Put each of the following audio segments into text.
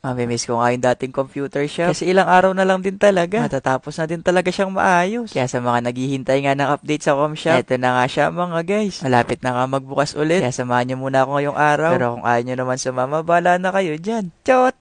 Mamimiss ko nga yung dating computer shop. Kasi ilang araw na lang din talaga. Matatapos na din talaga siyang maayos. Kaya sa mga naghihintay nga ng update sa Comshop, eto na nga siya mga guys. Malapit na nga magbukas ulit. Kaya samahan nyo muna ako ngayong araw. Pero kung ayaw nyo naman sumama, bahala na kayo dyan. Chot!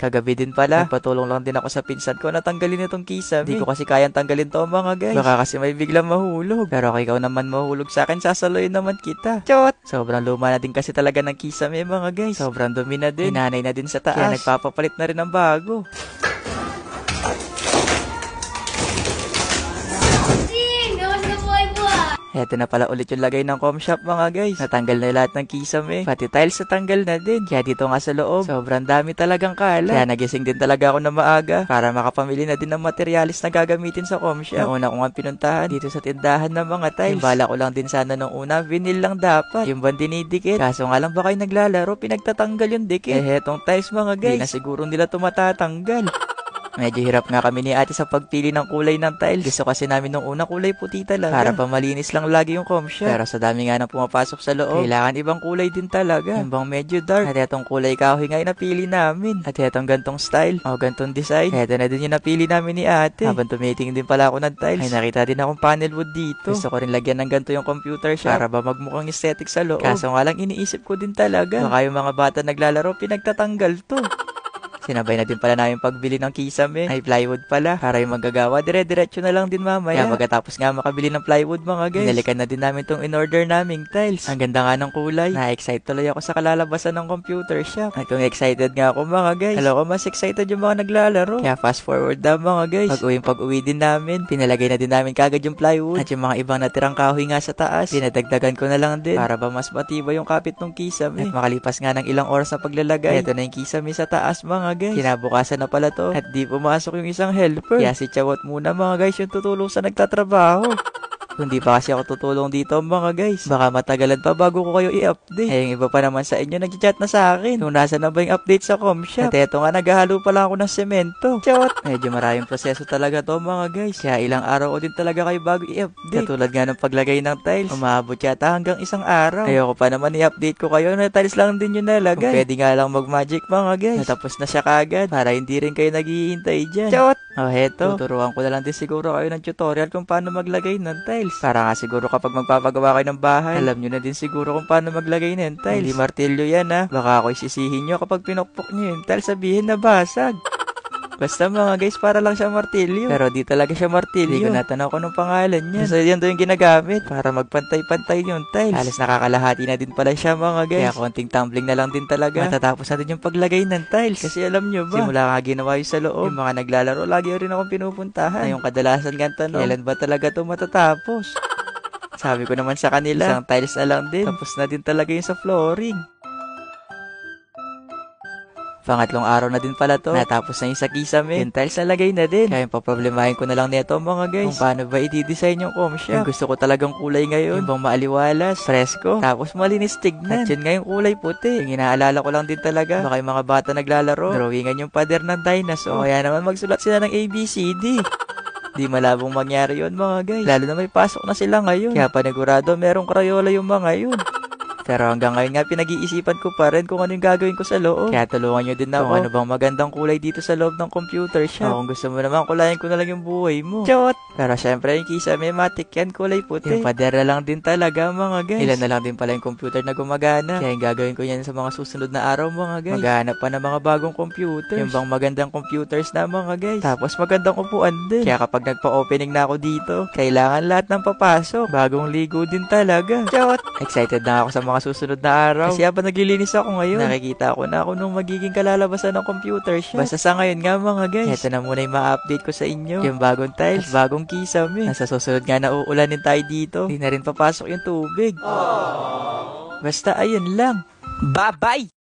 Kagabi din pala, nagpatulong lang din ako sa pinsan ko na tanggalin itong kisame. Hindi ko kasi kayang tanggalin to mga guys. Baka kasi may biglang mahulog. Pero kung ikaw naman mahulog sa akin, sasaloyin naman kita. Chot! Sobrang luma na din kasi talaga ng kisame mga guys. Sobrang dumi na din. Hinanay na din sa taas. Kaya nagpapapalit na rin ng bago. Eto na pala ulit yung lagay ng Comshop mga guys. Natanggal na lahat ng kisame. Pati tiles natanggal na din. Kaya dito nga sa loob, sobrang dami talagang kalat. Kaya nagising din talaga ako na maaga para makapamili na din ng materialis na gagamitin sa Comshop. Ang una ko nga pinuntahan dito sa tindahan ng mga tiles. Yung bala ko lang din sana nung una, vinyl lang dapat. Yung bang dinidikit. Kaso nga lang baka yung naglalaro, pinagtatanggal yung dikit. Hetong tiles mga guys, di na siguro nila tumatatanggal. Medyo hirap nga kami ni ate sa pagpili ng kulay ng tiles. Gusto kasi namin nung una kulay puti talaga. Para pamalinis lang lagi yung Comshop. Pero sa dami nga nang pumapasok sa loob, kailangan ibang kulay din talaga. Yung bang medyo dark. At etong kulay kahoy nga yung napili namin. At etong gantong style, o gantong design. Eto na din yung napili namin ni ate. Habang tumitingin din pala ako ng tiles, ay nakita din akong panel wood dito. Gusto ko rin lagyan ng ganto yung computer shop para ba magmukhang aesthetic sa loob. Kaso nga lang iniisip ko din talaga, baka yung mga bata naglalaro pinagtatanggal to. Sinabay na din pala namin pagbili ng kisame. Ay plywood pala. Para yung magagawa, dire-diretso na lang din mamaya. Kaya pagkatapos nga makabili ng plywood mga guys, binalikan na din namin tong in-order naming tiles. Ang ganda nga ng kulay. Na-excite tuloy ako sa kalalabasan ng computer shop. At kung excited nga ako mga guys, alam ko mas excited yung mga naglalaro. Kaya fast forward na mga guys. Pag-uwi din namin, pinalagay na din namin kagad yung plywood. At yung mga ibang natirang kahoy nga sa taas, pinadagdagan ko na lang din para ba mas matibay yung kapit ng kisame. At makalipas nga ng ilang oras sa paglalagay, eto na yung kisame sa taas mga guys. Kinabukasan na pala to at di pumasok yung isang helper. Kaya si Chawat muna mga guys yung tutulong sa nagtatrabaho. Kung di pa kasi ako tutulong dito mga guys, baka matagalan pa bago ko kayo i-update. Eh yung iba pa naman sa inyo nag-chat na sa akin kung nasa na ba yung update sa Comshop. At eto nga naghahalo pala ako ng semento. Chot! Medyo maraming proseso talaga to mga guys. Kaya ilang araw ko din talaga kayo bago i-update. Katulad nga ng paglagay ng tiles, umabot yata hanggang isang araw. Ayoko pa naman i-update ko kayo na tiles lang din yung nalagay. Kung pwede nga lang mag-magic mga guys. Natapos na siya kagad para hindi rin kayo naghihintay dyan. Chot! O heto, tuturuan ko na lang din siguro kayo ng tutorial kung paano maglagay ng tiles. Para nga siguro kapag magpapagawa kayo ng bahay, alam nyo na din siguro kung paano maglagay ng tiles. Hindi martilyo yan ha. Baka ako isisihin nyo kapag pinukpok nyo yung tiles, sabihin na basag. Basta mga guys, para lang siya martilyo. Pero di talaga siya martilyo. Hindi ko natanaw ko nung pangalan niya. So yan doon yung ginagamit para magpantay-pantay yung tiles. Halos nakakalahati na din pala siya mga guys. Kaya konting tumbling na lang din talaga. Matatapos na din yung paglagay ng tiles. Kasi alam nyo ba, simula nga ginawa yung sa loob, yung mga naglalaro, lagi rin akong pinupuntahan. Yung kadalasan nga tanong, kailan ba talaga ito matatapos? Sabi ko naman sa kanila, isang tiles na lang din. Tapos na din talaga yung sa flooring. Pangatlong araw na din pala to. Natapos na yung sa kisame. Yung tiles nalagay na din. Kaya yung paproblemahin ko na lang neto mga guys, kung paano ba i-design yung Comshop. Yung gusto ko talagang kulay ngayon, yung bang maaliwalas, presko, tapos malinis tignan. At yun nga yung kulay puti. Yung inaalala ko lang din talaga, baka yung mga bata naglalaro, drawingan yung pader ng dinosaur. O kaya naman magsulat sila ng ABCD. Di malabong mangyari yun mga guys. Lalo na may pasok na sila ngayon. Kaya panigurado merong Crayola yung mga yun. Pero hanggang ngayon nga pinag-iisipan ko pa rin kung ano yung gagawin ko sa loob. Kaya tulungan nyo din ako kung ano bang magandang kulay dito sa loob ng computer shop. Kung gusto mo naman, kulayan ko na lang yung buhay mo. Chot! Pero syempre yung kisame matik yan, kulay puti. Yung pader na lang din talaga mga guys. Ilan na lang din pala yung computer na gumagana. Kaya yung gagawin ko yan sa mga susunod na araw mga guys. Maghanap pa ng mga bagong computers. Yung bang magandang computers na mga guys. Tapos magandang upuan din. Kaya kapag nagpa-opening na ako dito, kailangan lahat ng papasok. Bagong ligo din talaga. Chot! Excited na ako sa mga susunod na araw. Kasi habang naglilinis ako ngayon, nakikita ko na ako nung magiging kalalabasan ng computer shop. Basta sa ngayon nga mga guys, eto na muna yung ma-update ko sa inyo. Yung bagong tiles, bagong kisame. Nasa susunod nga na uulanin tayo dito. Hindi na rin papasok yung tubig. Basta ayun lang. Bye-bye!